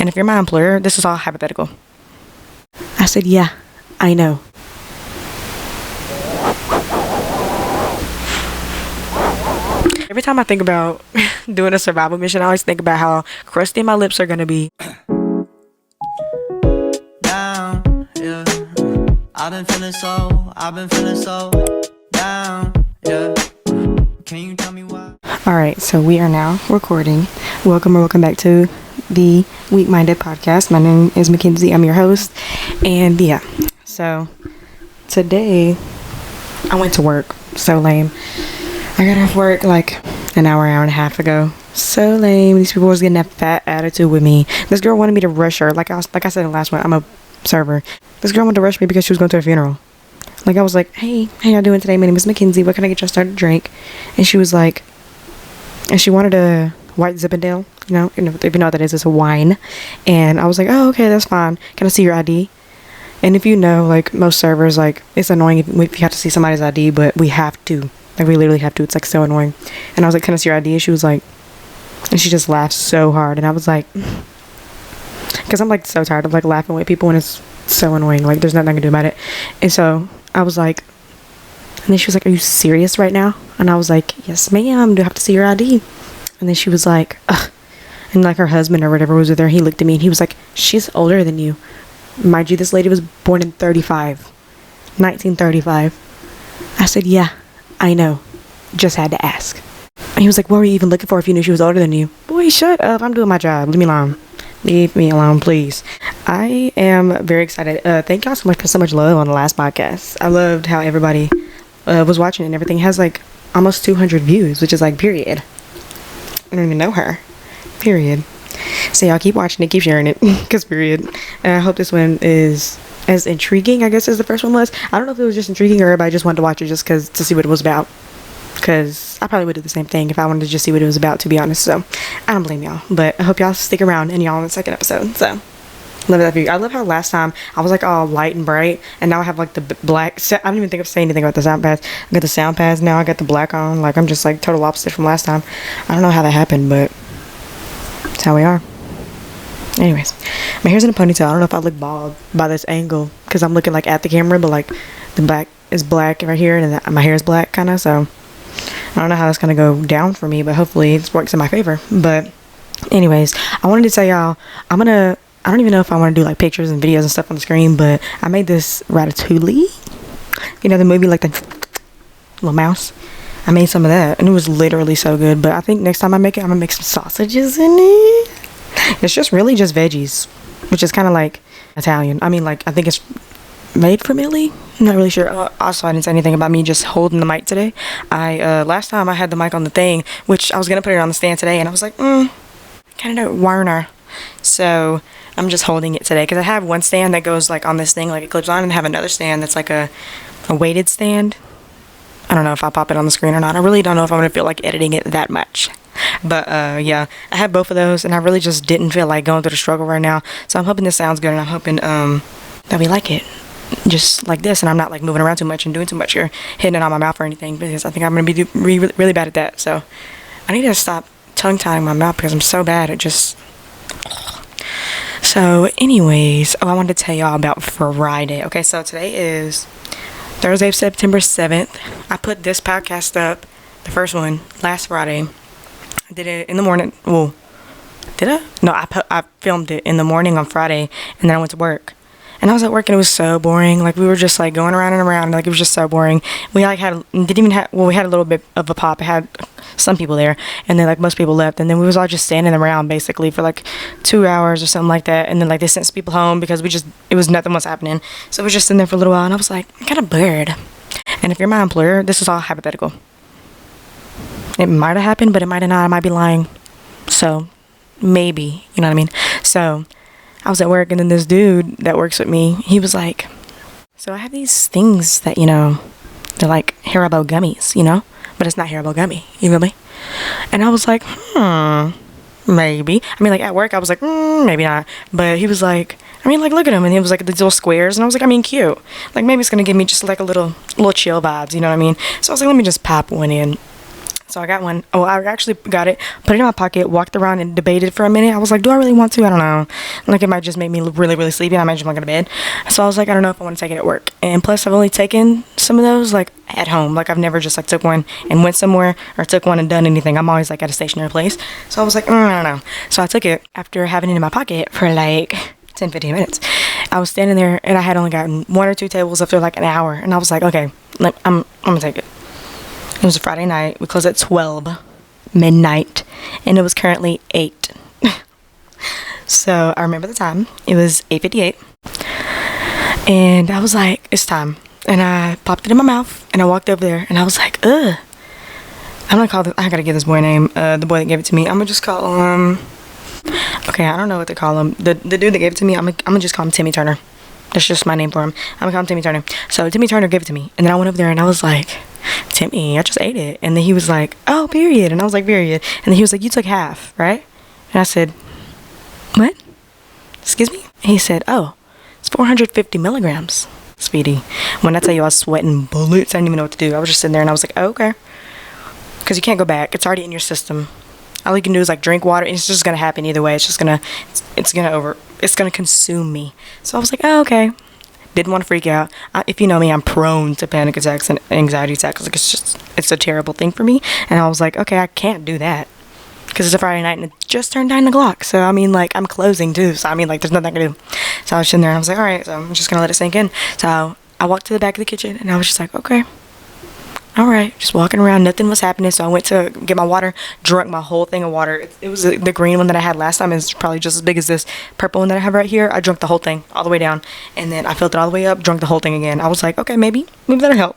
And if you're my employer, this is all hypothetical. I said, yeah, I know. Every time I think about doing a survival mission, I always think about how crusty my lips are gonna be. Down, yeah. I've been feeling so down, yeah. Can you tell me why? Alright, so we are now recording. Welcome back to the Weak Minded Podcast. My name is Mackenzie. I'm your host. And yeah, so today I went to work. So lame. I got off work like an hour and a half ago. So lame. These people was getting that fat attitude with me. This girl wanted me to rush her. Like I said in the last one, I'm a server. This girl wanted to rush me because she was going to a funeral. Like I was like, hey, how y'all doing today? My name is Mackenzie. What can I get y'all started to drink? And she was like, and she wanted a white Zippendale. You know if you know what that is, it's a wine. And I was like, oh, okay, that's fine. Can I see your ID? And if you know, like most servers, like it's annoying if you have to see somebody's ID, but we have to. Like we literally have to. It's like so annoying. And I was like, can I see your ID? And she was like, and she just laughed so hard. And I was like, because I'm like so tired of like laughing with people and it's so annoying. Like there's nothing I can do about it. And so I was like, and then she was like, are you serious right now? And I was like, yes ma'am, do I have to see your ID? And then she was like, ugh. And like her husband or whatever was with her, he looked at me and he was like, she's older than you. Mind you, this lady was born in 1935. I said, yeah, I know. Just had to ask. And he was like, what were you even looking for if you knew she was older than you? Boy, shut up. I'm doing my job. Leave me alone. Leave me alone, please. I am very excited. Thank y'all so much for so much love on the last podcast. I loved how everybody was watching and everything. It has like almost 200 views, which is like period. I don't even know her. Period. So y'all keep watching it, keep sharing it, because period. And I hope this one is as intriguing, I guess, as the first one was. I don't know if it was just intriguing or everybody just wanted to watch it just to see what it was about. Because I probably would do the same thing if I wanted to just see what it was about, to be honest. So I don't blame y'all. But I hope y'all stick around and y'all in the second episode. So love that view. I love how last time I was like all light and bright, and now I have like the black. I don't even think of saying anything about the sound pads. I got the sound pads now. I got the black on. Like I'm just like total opposite from last time. I don't know how that happened, but that's how we are. Anyways, my hair's in a ponytail. I don't know if I look bald by this angle because I'm looking like at the camera, but like the back is black right here and my hair is black kind of. So I don't know how that's gonna go down for me, but hopefully it works in my favor. But anyways, I wanted to tell y'all I don't even know if I want to do like pictures and videos and stuff on the screen, but I made this ratatouille. You know the movie, like the little mouse. I made some of that and it was literally so good. But I think next time I make it, I'm gonna make some sausages in it. It's just really just veggies, which is kind of like Italian. I mean, like I think it's made from Italy. I'm not really sure. Also, I didn't say anything about me just holding the mic today. Last time I had the mic on the thing, which I was gonna put it on the stand today, and I was like, kind of don't warner. So I'm just holding it today because I have one stand that goes like on this thing, like it clips on, and I have another stand that's like a weighted stand. I don't know if I'll pop it on the screen or not. I really don't know if I'm gonna feel like editing it that much. But yeah, I have both of those and I really just didn't feel like going through the struggle right now. So I'm hoping this sounds good and I'm hoping that we like it just like this and I'm not like moving around too much and doing too much or hitting it on my mouth or anything, because I think I'm gonna be really bad at that. So I need to stop tongue tying my mouth because I'm so bad at just. So anyways, I wanted to tell y'all about Friday. Okay, so today is Thursday, September 7th. I put this podcast up, the first one, last Friday. I did it in the morning. Well, did I? No, I filmed it in the morning on Friday, and then I went to work. And I was at work, and it was so boring. Like, we were just, like, going around and around. Like, it was just so boring. We, like, we had a little bit of a pop. It had some people there, and then, like, most people left. And then we was all just standing around, basically, for, like, 2 hours or something like that. And then, like, they sent some people home because it was nothing was happening. So we were just sitting there for a little while, and I was like, I'm kind of bored. And if you're my employer, this is all hypothetical. It might have happened, but it might have not. I might be lying. So, maybe. You know what I mean? So, I was at work, and then this dude that works with me, he was like, so I have these things that, they're like Haribo gummies, But it's not Haribo gummy. You feel me? And I was like, maybe. I mean, like, at work, I was like, maybe not. But he was like, like, look at him. And he was like, these little squares. And I was like, cute. Like, maybe it's going to give me just, like, a little chill vibes. You know what I mean? So I was like, let me just pop one in. So I got one. Oh, I actually got it, put it in my pocket, walked around and debated for a minute. I was like, do I really want to? I don't know. Like, it might just make me really, really sleepy. I might just want to go to bed. So I was like, I don't know if I want to take it at work. And plus, I've only taken some of those, like, at home. Like, I've never just, like, took one and went somewhere or took one and done anything. I'm always, like, at a stationary place. So I was like, I don't know. So I took it after having it in my pocket for, like, 10, 15 minutes. I was standing there, and I had only gotten 1 or 2 tables after, like, an hour. And I was like, okay, I'm going to take it. It was a Friday night. We closed at 12 midnight, and it was currently 8. So I remember the time. It was 8:58, and I was like, it's time. And I popped it in my mouth, and I walked over there, and I was like, ugh. I'm gonna call this, I gotta give this boy a name, the boy that gave it to me. I'm gonna just call him, okay, I don't know what to call him. The dude that gave it to me, I'm gonna just call him Timmy Turner. That's just my name for him. I'm gonna call him Timmy Turner. So Timmy Turner gave it to me, and then I went over there, and I was like, Timmy, I just ate it. And then he was like, oh, period. And I was like, period. And then he was like, you took half, right? And I said, what? Excuse me? And he said, oh, it's 450 milligrams, sweetie. When I tell you I was sweating bullets, I didn't even know what to do. I was just sitting there and I was like, oh, okay. Because you can't go back. It's already in your system. All you can do is like drink water. And it's just going to happen either way. It's going to consume me. So I was like, oh, okay. Didn't want to freak out. If you know me, I'm prone to panic attacks and anxiety attacks. Like, it's a terrible thing for me. And I was like, okay, I can't do that. Because it's a Friday night and it just turned 9 o'clock. So, I mean, like, I'm closing too. So, I mean, like, there's nothing I can do. So, I was sitting there and I was like, all right, so I'm just going to let it sink in. So, I walked to the back of the kitchen and I was just like, okay. All right, just walking around, nothing was happening. So I went to get my water, drunk my whole thing of water. It was the green one that I had last time. It's probably just as big as this purple one that I have right here. I drank the whole thing all the way down, and then I filled it all the way up, drank the whole thing again. I was like, okay, maybe that'll help.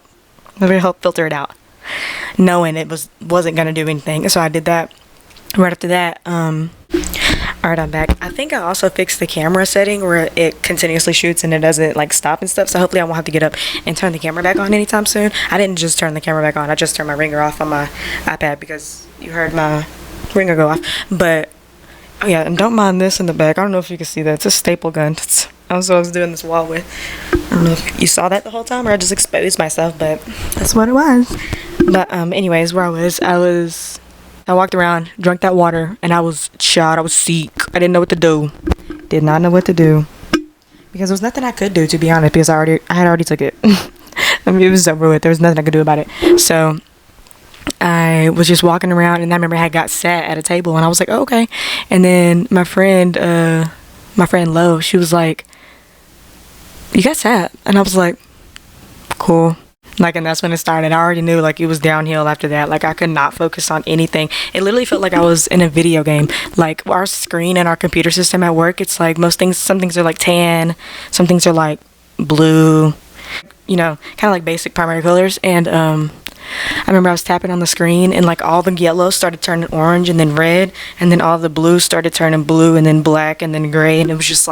Maybe it'll help filter it out, knowing it wasn't gonna do anything. So I did that. Right after that, all right, I'm back. I think I also fixed the camera setting where it continuously shoots and it doesn't like stop and stuff. So hopefully I won't have to get up and turn the camera back on anytime soon. I didn't just turn the camera back on. I just turned my ringer off on my iPad because you heard my ringer go off. But oh yeah, and don't mind this in the back. I don't know if you can see that. It's a staple gun. That's what I was doing this wall with. I don't know if you saw that the whole time or I just exposed myself, but that's what it was. But anyways, where I walked around, drank that water, and I was shot. I was sick. I didn't know what to do. Did not know what to do. Because there was nothing I could do, to be honest, because I had already took it. I mean, it was over with. There was nothing I could do about it. So I was just walking around, and I remember I got sat at a table, and I was like, oh, okay. And then my friend Lo, she was like, you got sat? And I was like, cool. Like, and that's when it started. I already knew, like, it was downhill after that. Like, I could not focus on anything. It literally felt like I was in a video game. Like, our screen and our computer system at work, it's like some things are like tan, some things are like blue, you know, kind of like basic primary colors. And I remember I was tapping on the screen and like all the yellow started turning orange and then red, and then all the blue started turning blue and then black and then gray, and it was just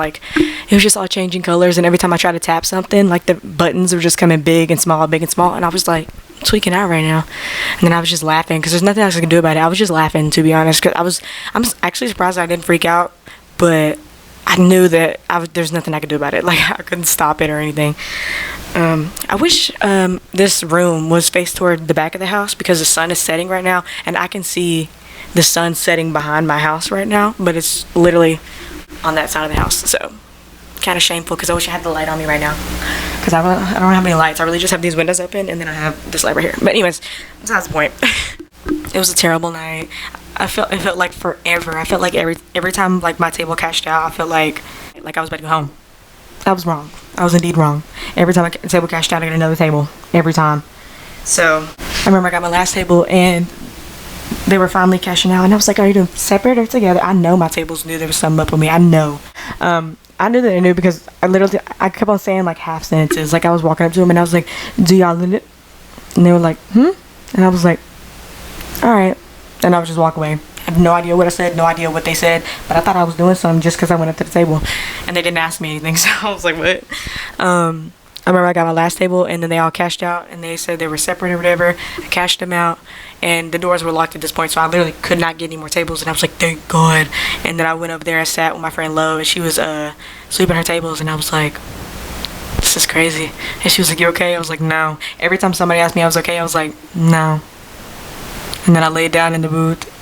all changing colors. And every time I tried to tap something, like the buttons were just coming big and small, and I was like tweaking out right now. And then I was just laughing because there's nothing else I could do about it. I was just laughing, to be honest, because I'm actually surprised I didn't freak out, but I knew that there's nothing I could do about it. Like, I couldn't stop it or anything. I wish this room was faced toward the back of the house because the sun is setting right now, and I can see the sun setting behind my house right now, but it's literally on that side of the house. So, kind of shameful because I wish I had the light on me right now because I don't have any lights. I really just have these windows open, and then I have this light right here. But anyways, that's the point. It was a terrible night. It felt like forever. I felt like every time like my table cashed out, I felt like I was about to go home. I was wrong. I was indeed wrong. Every time the table cashed out, I got another table. Every time. So I remember I got my last table and they were finally cashing out, and I was like, "Are you doing separate or together?" I know my tables knew there was something up with me. I know. I knew that they knew because I kept on saying like half sentences. Like, I was walking up to them and I was like, "Do y'all need it?" And they were like, "Hmm?" And I was like, "All right." And I would just walk away. I have no idea what I said, no idea what they said, but I thought I was doing something just because I went up to the table and they didn't ask me anything. So I was like, what? I remember I got my last table and then they all cashed out and they said they were separate or whatever. I cashed them out and the doors were locked at this point, so I literally could not get any more tables, and I was like, thank God. And then I went over there and sat with my friend Lo, and she was sweeping her tables, and I was like, this is crazy. And she was like, you okay? I was like, no. Every time somebody asked me I was okay, I was like, no. And then I laid down in the booth,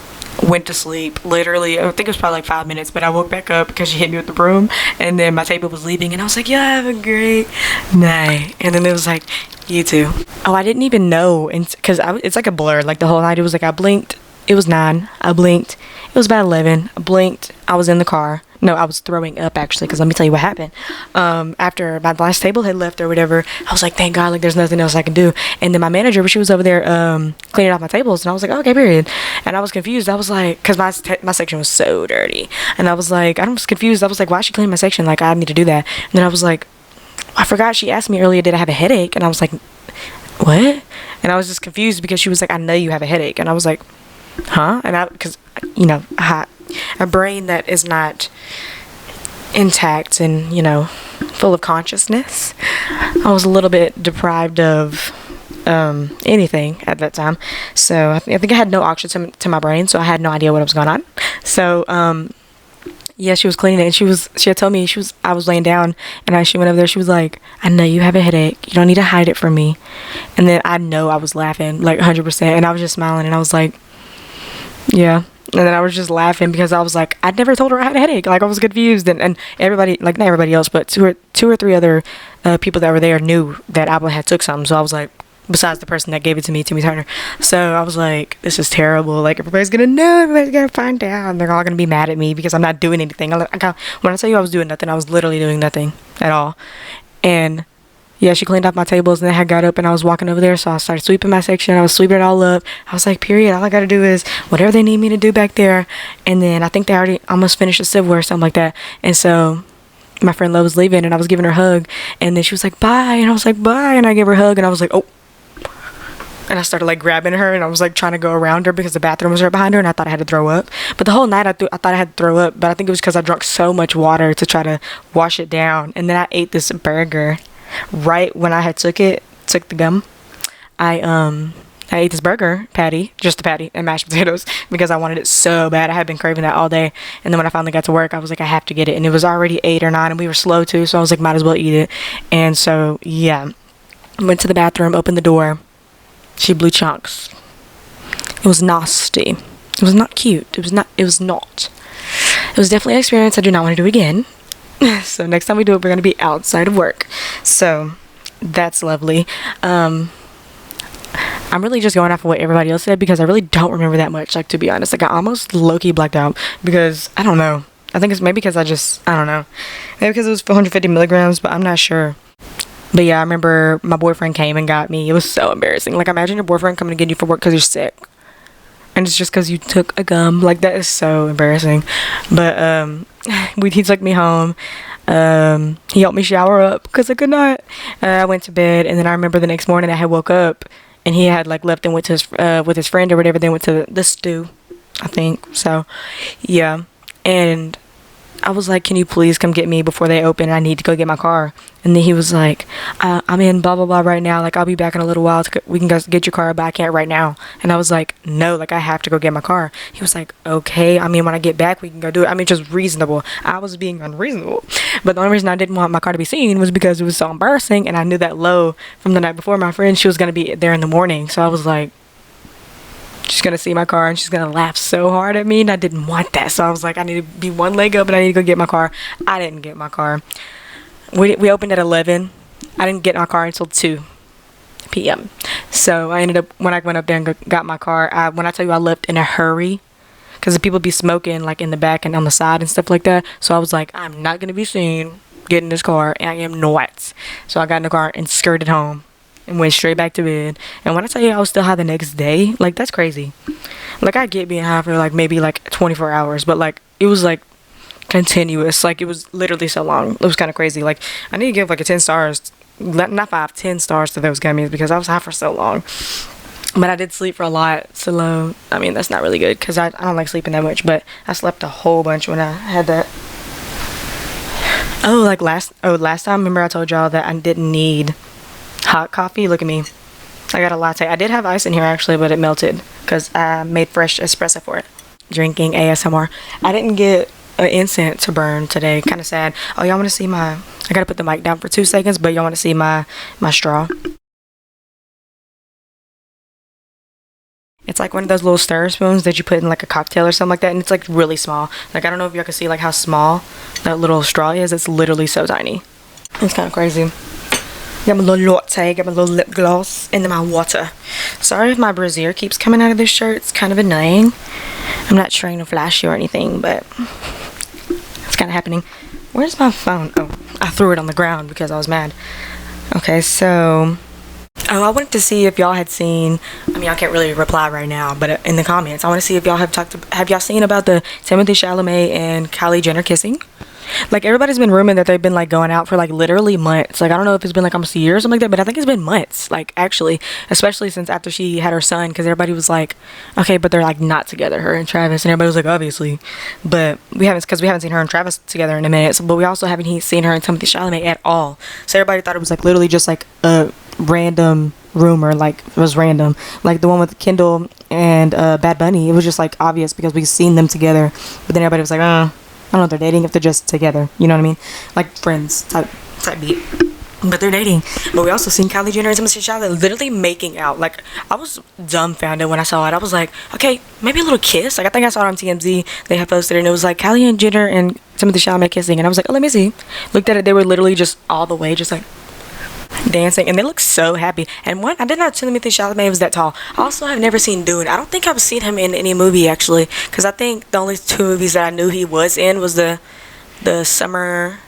went to sleep. Literally, I think it was probably like 5 minutes, but I woke back up because she hit me with the broom. And then my table was leaving, and I was like, yeah, have a great night. And then it was like, you too. Oh, I didn't even know, because it's like a blur. Like the whole night, it was like I blinked. It was 9. I blinked. It was about 11. I blinked. I was in the car. No, I was throwing up actually, because let me tell you what happened. After my last table had left or whatever, I was like, thank God, like there's nothing else I can do. And then my manager, she was over there cleaning off my tables, and I was like, okay, period. And I was confused. I was like, because my section was so dirty, and I was like, I was confused. I was like, why is she cleaning my section? Like I need to do that. And then I was like, I forgot she asked me earlier, did I have a headache? And I was like, what? And I was just confused because she was like, I know you have a headache. And I was like, huh? And because a brain that is not intact and full of consciousness, I was a little bit deprived of anything at that time. So I think I had no oxygen to my brain, so I had no idea what was going on. So yeah, she was cleaning it, and she had told me I was laying down, and she went over there. She was like, I know you have a headache, you don't need to hide it from me. And then I know I was laughing like 100%, and I was just smiling, and I was like, yeah. And then I was just laughing because I was like, I'd never told her I had a headache. Like I was confused, and everybody, like not everybody else, but two or three other people that were there knew that Apple had took something. So I was like, besides the person that gave it to me, Timmy Turner. So I was like, this is terrible. Like everybody's gonna know, everybody's gonna find out, and they're all gonna be mad at me because I'm not doing anything. When I tell you I was doing nothing, I was literally doing nothing at all. And yeah, she cleaned up my tables, and then I got up and I was walking over there, so I started sweeping my section. I was sweeping it all up. I was like, period, all I gotta do is whatever they need me to do back there. And then I think they already almost finished the silverware or something like that. And so my friend Lo was leaving, and I was giving her a hug, and then she was like, bye, and I was like, bye, and I gave her a hug, and I was like, oh. And I started like grabbing her, and I was like trying to go around her because the bathroom was right behind her, and I thought I had to throw up. But the whole night I thought I had to throw up, but I think it was because I drank so much water to try to wash it down. And then I ate this burger right when I had took the gum. I ate this burger patty, just a patty, and mashed potatoes because I wanted it so bad. I had been craving that all day. And then when I finally got to work, I was like, I have to get it. And it was already 8 or 9, and we were slow too, so I was like, might as well eat it. And so yeah, went to the bathroom, opened the door. She blew chunks. It was nasty. It was not cute. It was not. It was definitely an experience I do not want to do again. So next time we do it, we're going to be outside of work. So that's lovely. I'm really just going off of what everybody else said because I really don't remember that much, like, to be honest. Like, I almost low-key blacked out because, I don't know. I think it's maybe because I don't know. Maybe because it was 450 milligrams, but I'm not sure. But yeah, I remember my boyfriend came and got me. It was so embarrassing. Like, imagine your boyfriend coming to get you for work because you're sick. And it's just because you took a gum. Like, that is so embarrassing. But he took me home. He helped me shower up because I could not. I went to bed, and then I remember the next morning I had woke up, and he had like left and went to with his friend or whatever. They went to the stew, I think. So yeah, and I was like, can you please come get me before they open? I need to go get my car. And then he was like, I'm in blah, blah, blah right now. Like, I'll be back in a little while. We can go get your car, but I can't right now. And I was like, no, like, I have to go get my car. He was like, okay. I mean, when I get back, we can go do it. I mean, just reasonable. I was being unreasonable. But the only reason I didn't want my car to be seen was because it was so embarrassing. And I knew that Lo from the night before, my friend, she was going to be there in the morning. So I was like, she's gonna see my car and she's gonna laugh so hard at me, and I didn't want that. So I was like, I need to be one leg up and I need to go get my car. I didn't get my car. We opened at 11. I didn't get my car until 2 p.m. So I ended up, when I went up there and got my car, when I tell you I left in a hurry, because the people be smoking like in the back and on the side and stuff like that. So I was like, I'm not gonna be seen getting this car, and I am not. So I got in the car and skirted home and went straight back to bed. And when I tell you I was still high the next day, like, that's crazy. Like, I get being high for like maybe like 24 hours, but like it was like continuous. Like, it was literally so long. It was kind of crazy. Like, I need to give like a 10 stars, not 5, 10 stars to those gummies because I was high for so long. But I did sleep for a lot. So I mean, that's not really good because I don't like sleeping that much, but I slept a whole bunch when I had that. Last time, remember I told y'all that I didn't need hot coffee? Look at me. I got a latte. I did have ice in here actually, but it melted because I made fresh espresso for it. Drinking ASMR. I didn't get an incense to burn today. Kind of sad. Oh, y'all want to see my... I gotta put the mic down for 2 seconds, but y'all want to see my straw? It's like one of those little stir spoons that you put in like a cocktail or something like that, and it's like really small. Like, I don't know if y'all can see like how small that little straw is. It's literally so tiny. It's kind of crazy. Got my little latte, got my little lip gloss, and then my water. Sorry if my brassiere keeps coming out of this shirt. It's kind of annoying. I'm not trying to flash you or anything, but it's kind of happening. Where's my phone? Oh, I threw it on the ground because I was mad. Okay, so... Oh, I wanted to see if y'all had seen... I mean, I can't really reply right now, but in the comments, I want to see if y'all have y'all seen about the Timothée Chalamet and Kylie Jenner kissing? Like, everybody's been rumoring that they've been like going out for like literally months. Like, I don't know if it's been like almost a year or something like that, but I think it's been months. Like, actually, especially since after she had her son, because everybody was like, okay, but they're like not together, her and Travis, and everybody was like, obviously, but we haven't seen her and Travis together in a minute. So, but we also haven't seen her and Timothée Chalamet at all. So everybody thought it was like literally just like a random rumor. Like, it was random. Like the one with Kendall and Bad Bunny, it was just like obvious because we've seen them together. But then everybody was like, I don't know if they're dating, if they're just together. You know what I mean? Like friends type beat. But they're dating. But we also seen Kylie Jenner and Timothée Chalamet literally making out. Like, I was dumbfounded when I saw it. I was like, okay, maybe a little kiss. Like, I think I saw it on TMZ. They had posted it, and it was like Kylie and Jenner and Timothée Chalamet kissing. And I was like, oh, let me see. Looked at it. They were literally just all the way, just like dancing, and they look so happy. And one, I didn't know Timothée Chalamet was that tall. Also, I've never seen Dune. I don't think I've seen him in any movie actually, because I think the only two movies that I knew he was in was the summer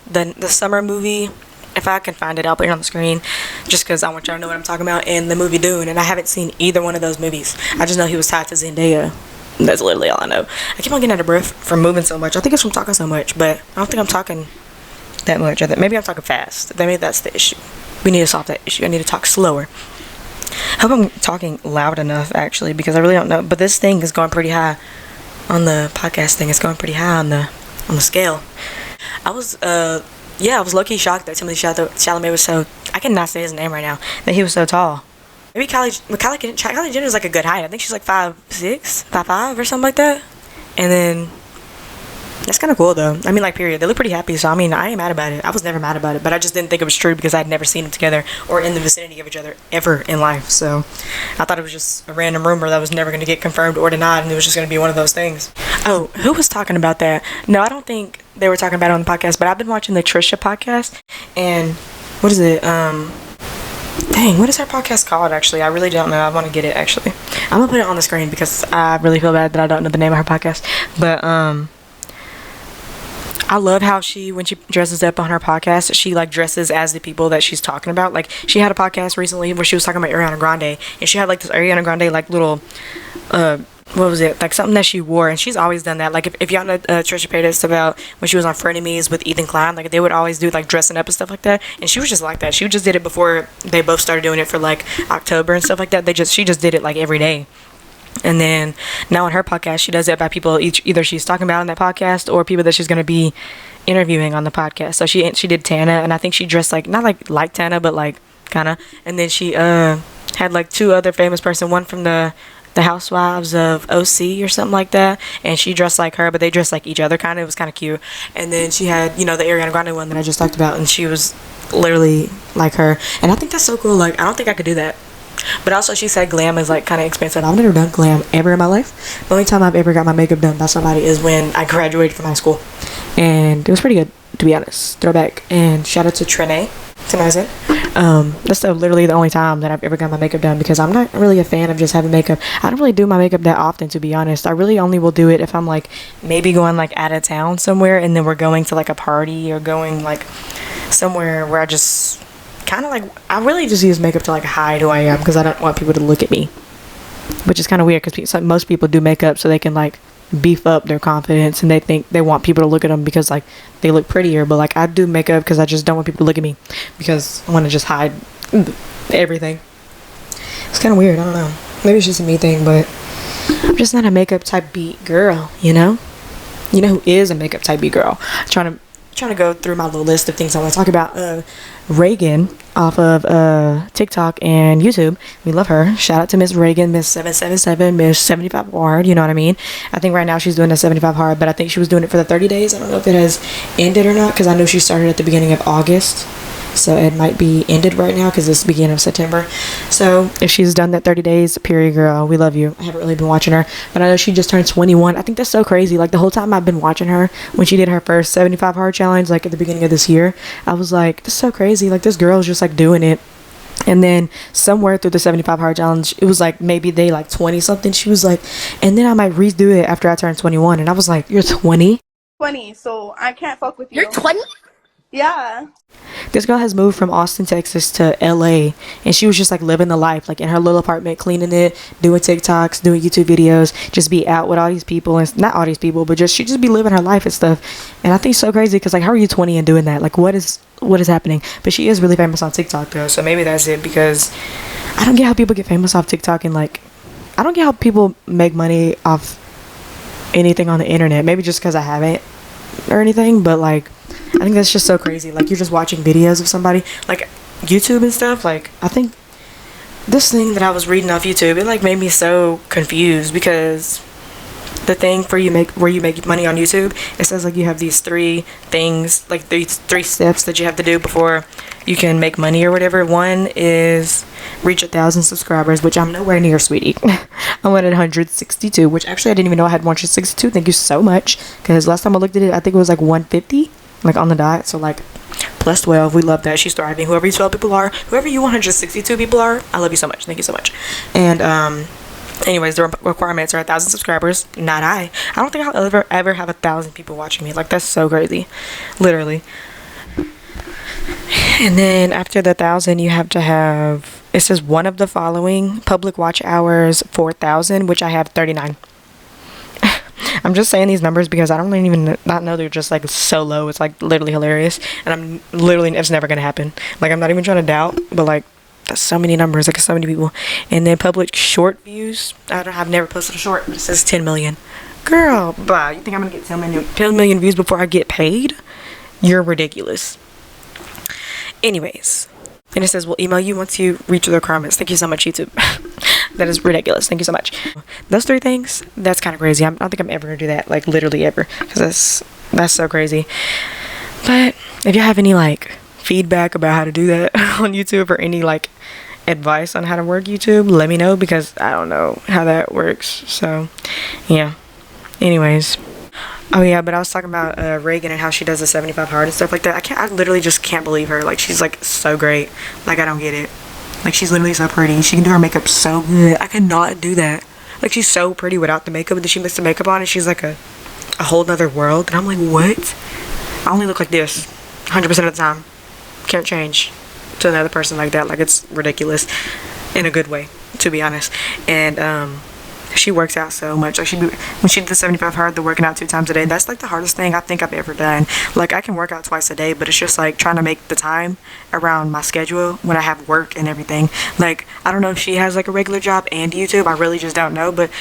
movie. If I can find it, I'll put it on the screen, just because I want y'all to know what I'm talking about. And the movie Dune, and I haven't seen either one of those movies. I just know he was tied to Zendaya. That's literally all I know. I keep on getting out of breath from moving so much. I think it's from talking so much, but I don't think I'm talking that much. Maybe I'm talking fast. Maybe that's the issue. We need to solve that issue. I need to talk slower. I hope I'm talking loud enough, actually, because I really don't know. But this thing is going pretty high on the podcast thing. It's going pretty high on the scale. I was low-key shocked that Timothée Chalamet was so... I cannot say his name right now. That he was so tall. Maybe Kylie Jenner is like a good height. I think she's like 5'6", 5'5", or something like that. And then... That's kind of cool, though. I mean, like, period. They look pretty happy, so, I mean, I ain't mad about it. I was never mad about it, but I just didn't think it was true because I'd never seen them together or in the vicinity of each other ever in life. So, I thought it was just a random rumor that was never going to get confirmed or denied, and it was just going to be one of those things. Oh, who was talking about that? No, I don't think they were talking about it on the podcast, but I've been watching the Trisha podcast, and what is it? Dang, what is her podcast called, actually? I really don't know. I want to get it, actually. I'm going to put it on the screen because I really feel bad that I don't know the name of her podcast, but, I love how when she dresses up on her podcast, she like dresses as the people that she's talking about. Like, she had a podcast recently where she was talking about Ariana Grande, and she had like this Ariana Grande like little what was it, like something that she wore, and she's always done that. Like, if y'all know Trisha Paytas about when she was on Frenemies with Ethan Klein, like they would always do like dressing up and stuff like that, and she was just like that. She just did it before they both started doing it for like October and stuff like that. She just did it like every day. And then now on her podcast, she does it by people either she's talking about on that podcast or people that she's going to be interviewing on the podcast. So she did Tana, and I think she dressed like, not like Tana, but like kind of. And then she had like two other famous person, one from the Housewives of OC or something like that, and she dressed like her, but they dressed like each other kind of. It was kind of cute. And then she had, the Ariana Grande one that I just talked about, and she was literally like her. And I think that's so cool. Like, I don't think I could do that. But also, she said glam is like kind of expensive. I've never done glam ever in my life. The only time I've ever got my makeup done by somebody is when I graduated from high school, and it was pretty good, to be honest. Throwback. And shout out to Trene. That's literally the only time that I've ever got my makeup done, because I'm not really a fan of just having makeup. I don't really do my makeup that often, to be honest. I really only will do it if I'm like maybe going like out of town somewhere, and then we're going to like a party or going like somewhere where I just kind of like, I really just use makeup to like hide who I am, because I don't want people to look at me, which is kind of weird, because most people do makeup so they can like beef up their confidence, and they think they want people to look at them because like they look prettier. But like, I do makeup because I just don't want people to look at me, because I want to just hide everything. It's kind of weird. I don't know, maybe it's just a me thing, but I'm just not a makeup type beat girl. Who is a makeup type beat girl? Trying to go through my little list of things I want to talk about. Reagan off of TikTok and YouTube. We love her. Shout out to Miss Reagan, Miss 777, Miss 75 hard. You know what I mean? I think right now she's doing a 75 hard, but I think she was doing it for the 30 days. I don't know if it has ended or not, because I know she started at the beginning of August. So it might be ended right now because it's the beginning of September. So if she's done that 30 days, period, girl, we love you. I haven't really been watching her, but I know she just turned 21. I think that's so crazy. Like, the whole time I've been watching her, when she did her first 75 hard challenge, like at the beginning of this year, I was like, this is so crazy. Like, this girl's just like doing it. And then somewhere through the 75 hard challenge, it was like maybe day like 20 something. She was like, and then I might redo it after I turn 21. And I was like, you're 20? 20, so I can't fuck with you. You're 20? Yeah. This girl has moved from Austin, Texas to LA, and she was just like living the life, like in her little apartment, cleaning it, doing TikToks, doing YouTube videos, just be out with all these people, and not all these people, but just she just be living her life and stuff. And I think it's so crazy because, like, how are you 20 and doing that? Like, what is happening? But she is really famous on TikTok though, so maybe that's it, because I don't get how people get famous off TikTok, and like, I don't get how people make money off anything on the internet. Maybe just because I haven't or anything, but like, I think that's just so crazy. Like, you're just watching videos of somebody, like YouTube and stuff. Like, I think this thing that I was reading off YouTube, it like made me so confused, because the thing for where you make money on YouTube, it says like you have these three things, like three steps that you have to do before you can make money or whatever. One is reach 1,000 subscribers, which I'm nowhere near, sweetie. I'm at 162, which actually I didn't even know I had 162. Thank you so much, because last time I looked at it, I think it was like 150, like on the dot. So like plus 12, we love that. She's thriving. Whoever you 12 people are, whoever you 162 people are, I love you so much. Thank you so much. And anyways, the requirements are 1,000 subscribers. Not I don't think I'll ever have 1,000 people watching me. Like, that's so crazy, literally. And then after the 1,000, you have to have, it says one of the following public watch hours, 4,000, which I have 39. I'm just saying these numbers because I don't even not know, they're just like so low. It's like literally hilarious, and I'm literally, it's never gonna happen. Like, I'm not even trying to doubt, but like, that's so many numbers, like so many people. And then public short views, I've never posted a short, but it says 10 million. Girl, bye. You think I'm gonna get 10 million views before I get paid? You're ridiculous. Anyways, and it says we'll email you once you reach the requirements. Thank you so much, YouTube. That is ridiculous. Thank you so much. Those three things, that's kind of crazy. I don't think I'm ever gonna do that, like literally ever, because that's so crazy. But if you have any like feedback about how to do that on YouTube, or any like advice on how to work YouTube, let me know, because I don't know how that works. So yeah, anyways. Oh yeah, but I was talking about Reagan and how she does the 75 hard and stuff like that. I literally just can't believe her. Like, she's like so great. Like, I don't get it. Like, she's literally so pretty. She can do her makeup so good. I cannot do that. Like, she's so pretty without the makeup, and then she puts the makeup on and she's like a whole nother world. And I'm like, what? I only look like this 100% of the time. Can't change to another person like that. Like, it's ridiculous in a good way, to be honest. And she works out so much. Like, when she did the 75 hard, the working out 2 times a day, that's like the hardest thing I think I've ever done. Like, I can work out twice a day, but it's just like trying to make the time around my schedule when I have work and everything. Like, I don't know if she has like a regular job and YouTube. I really just don't know. But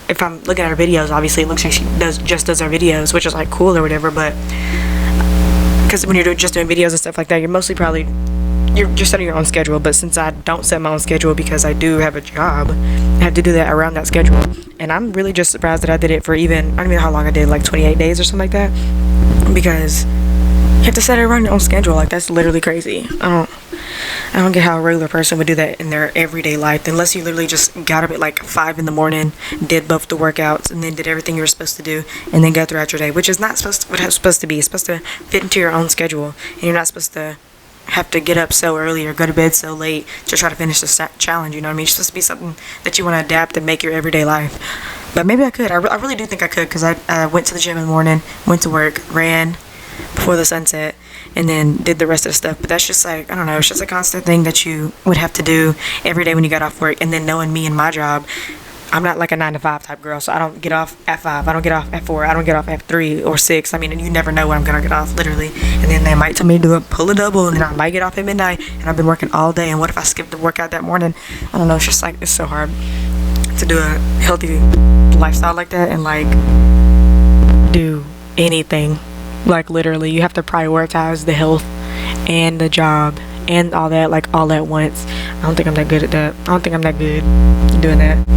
if I'm looking at her videos, obviously it looks like she just does her videos, which is like cool or whatever. But because when you're just doing videos and stuff like that, you're mostly probably you're just setting your own schedule. But since I don't set my own schedule because I do have a job, I have to do that around that schedule. And I'm really just surprised that I did it for even, I don't know how long I did, like 28 days or something like that, because you have to set it around your own schedule. Like, that's literally crazy. I don't get how a regular person would do that in their everyday life, unless you literally just got up at like 5 in the morning, did both the workouts, and then did everything you were supposed to do, and then go throughout your day, which is not what it's supposed to be. It's supposed to fit into your own schedule, and you're not supposed to have to get up so early or go to bed so late to try to finish the challenge. You know what I mean? It's supposed to be something that you want to adapt and make your everyday life. But maybe I could. I really do think I could, because I went to the gym in the morning, went to work, ran before the sunset, and then did the rest of the stuff. But that's just like, I don't know, it's just a constant thing that you would have to do every day when you got off work. And then knowing me and my job, I'm not like a 9 to 5 type girl, so I don't get off at 5, I don't get off at 4, I don't get off at 3 or 6. I mean, and you never know when I'm gonna get off, literally. And then they might tell me to pull a double, and then I might get off at midnight, and I've been working all day. And what if I skip the workout that morning? I don't know, it's just like, it's so hard to do a healthy lifestyle like that and like do anything. Like, literally, you have to prioritize the health and the job and all that, like, all at once. I don't think I'm that good at that. I don't think I'm that good doing that.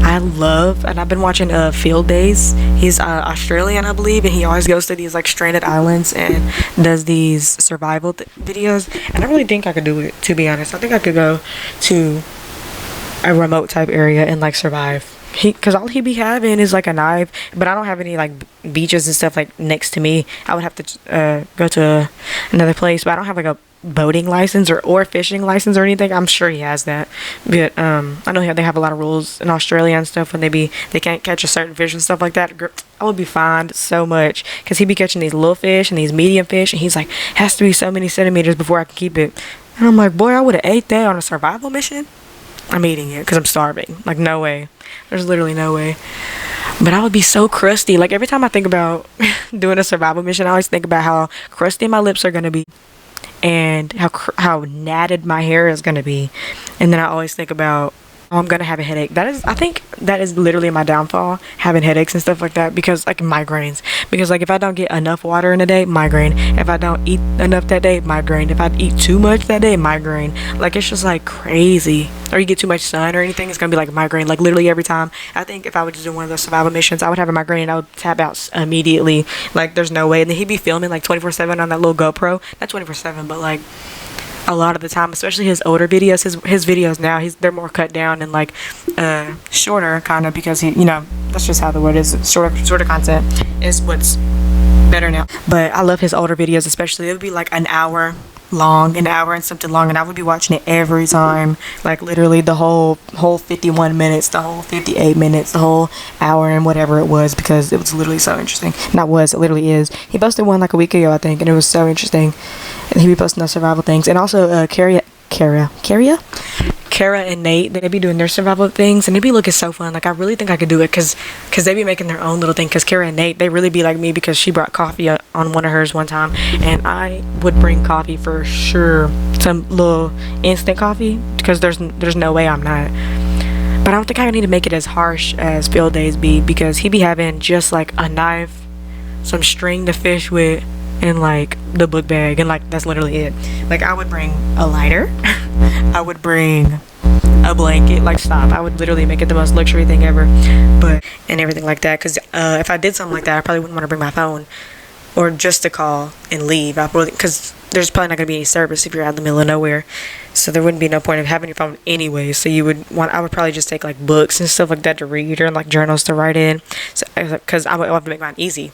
I love, and I've been watching Field Days. He's Australian, I believe, and he always goes to these like stranded islands and does these survival videos. And I really think I could do it, to be honest. I think I could go to a remote type area and like survive. Because all he be having is like a knife, but I don't have any like beaches and stuff like next to me. I would have to go to another place, but I don't have like a boating license or fishing license or anything. I'm sure he has that, but I know they have a lot of rules in Australia and stuff when they can't catch a certain fish and stuff like that. I would be fined so much because he'd be catching these little fish and these medium fish, and he's like, has to be so many centimeters before I can keep it. And I'm like, boy, I would have ate that on a survival mission. I'm eating it because I'm starving. Like, no way. There's literally no way. But I would be so crusty. Like, every time I think about doing a survival mission, I always think about how crusty my lips are gonna be and how natted my hair is gonna be. And then I always think about, oh, I'm gonna have a headache. I think that is literally my downfall, having headaches and stuff like that, because like migraines. Because like if I don't get enough water in a day, migraine. If I don't eat enough that day, migraine. If I eat too much that day, migraine. Like, it's just like crazy. Or you get too much sun or anything, it's gonna be like a migraine. Like, literally every time. I think if I would just do one of those survival missions, I would have a migraine and I would tap out immediately. Like, there's no way. And then he'd be filming like 24/7 on that little GoPro. Not 24/7, but like a lot of the time, especially his older videos. His videos now, they're more cut down and like shorter, kind of, because that's just how the word is. Shorter content is what's better now. But I love his older videos, especially. It would be like an hour and something long, and I would be watching it every time. Like, literally the whole 51 minutes, the whole 58 minutes, the whole hour and whatever it was, because it was literally so interesting. It literally is. He posted one like a week ago, I think, and it was so interesting. And he'd be posting those survival things. And also Kara and Nate, they be doing their survival things, and they be looking so fun. Like, I really think I could do it, because they be making their own little thing. Because Kara and Nate, they really be like me, because she brought coffee on one of hers one time, and I would bring coffee for sure, some little instant coffee, because there's no way I'm not. But I don't think I need to make it as harsh as Field Days be, because he be having just like a knife, some string to fish with, and like the book bag, and like that's literally it. Like, I would bring a lighter, I would bring a blanket. Like, stop. I would literally make it the most luxury thing ever, and everything like that. Because if I did something like that, I probably wouldn't want to bring my phone, or just to call and leave. Because there's probably not going to be any service if you're out in the middle of nowhere, so there wouldn't be no point of having your phone anyway. So I would probably just take like books and stuff like that to read, or like journals to write in. So, because I would have to make mine easy,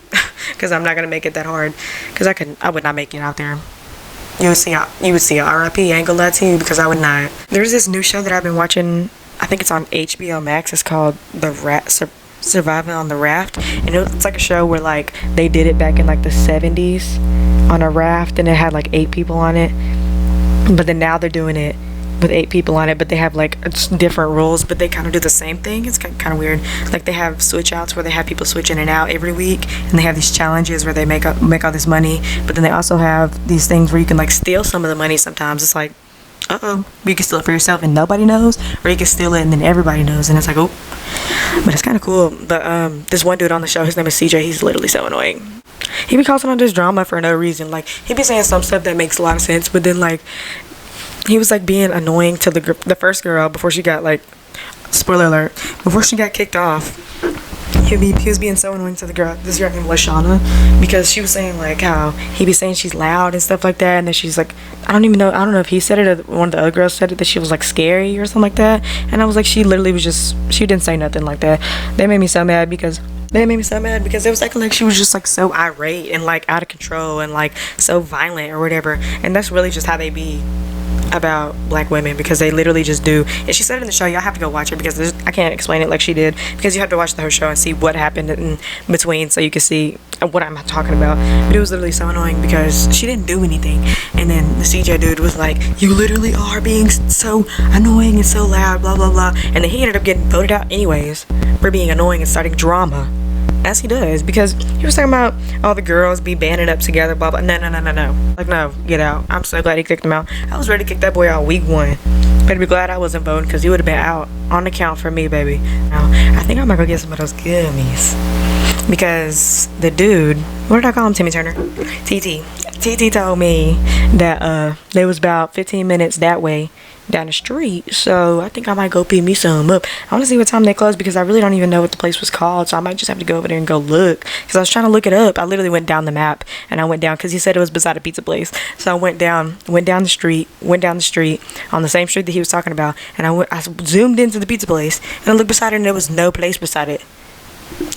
because I'm not gonna make it that hard. Because I would not make it out there. You would see a RIP. I ain't gonna lie to you, because I would not. There's this new show that I've been watching. I think it's on HBO Max. It's called Surviving on the Raft, and it's like a show where like they did it back in like the 70s on a raft, and it had like 8 people on it. But then now they're doing it with 8 people on it, but they have like different rules, but they kind of do the same thing. It's kind of weird. Like, they have switch outs where they have people switch in and out every week, and they have these challenges where they make all this money. But then they also have these things where you can like steal some of the money. Sometimes it's like, you can steal it for yourself and nobody knows, or you can steal it and then everybody knows, and it's like, oh. But it's kind of cool. But this one dude on the show, his name is CJ. He's literally so annoying. He be causing all this drama for no reason. Like, he be saying some stuff that makes a lot of sense, but then like he was like being annoying to the first girl before she got, like, spoiler alert, before she got kicked off. He was being so annoying to this girl named Lashana, because she was saying like how he be saying she's loud and stuff like that, and then she's like, I don't know if he said it or one of the other girls said it, that she was like scary or something like that. And I was like, she literally was just, she didn't say nothing like that. They made me so mad because it was like she was just like so irate and like out of control and like so violent or whatever. And that's really just how they be about black women, because they literally just do. And she said it in the show. Y'all have to go watch it, because I can't explain it like she did, because you have to watch the whole show and see what happened in between, so you can see what I'm talking about. But it was literally so annoying because she didn't do anything, and then the CJ dude was like, you literally are being so annoying and so loud, blah blah blah. And then he ended up getting voted out anyways for being annoying and starting drama, as he does, because he was talking about all the girls be banding up together, blah blah. No. Like, no, get out. I'm so glad he kicked him out. I was ready to kick that boy out week 1. Better be glad I wasn't voting, because he would have been out on the count for me, baby. Now, I think I might go get some of those gummies, because the dude, what did I call him? Timmy Turner? TT. TT told me that there was about 15 minutes that way down the street, so I think I might go pick me some up. I want to see what time they close because I really don't even know what the place was called, so I might just have to go over there and go look because I was trying to look it up. I literally went down the map and I went down because he said it was beside a pizza place, so I went down the street on the same street that he was talking about, and I zoomed into the pizza place and I looked beside it and there was no place beside it.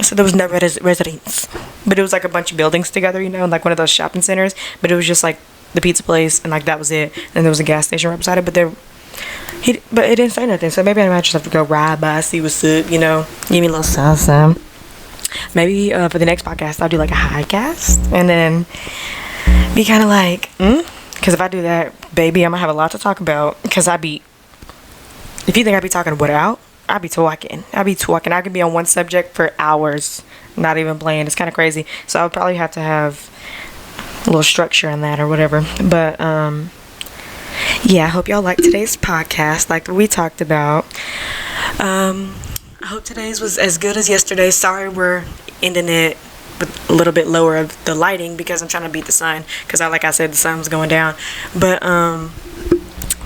So there was no residence, but it was like a bunch of buildings together, you know, like one of those shopping centers, but it was just like the pizza place and like that was it, and there was a gas station right beside it, but it didn't say nothing, so maybe I might just have to go ride by, see what's up, you know, give me a little something. Maybe for the next podcast I'll do like a high cast and then be kind of like because if I do that, baby, I'm gonna have a lot to talk about because if you think I be talking without, I be talking. I can be on one subject for hours, not even playing. It's kind of crazy. So I would probably have to have a little structure in that or whatever. But yeah, I hope y'all liked today's podcast, like we talked about. I hope today's was as good as yesterday's. Sorry, we're ending it with a little bit lower of the lighting because I'm trying to beat the sun. Because like I said, the sun was going down. But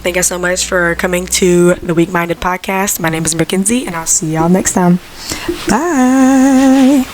thank you so much for coming to the Weak Minded Podcast. My name is Mackenzie, and I'll see y'all next time. Bye.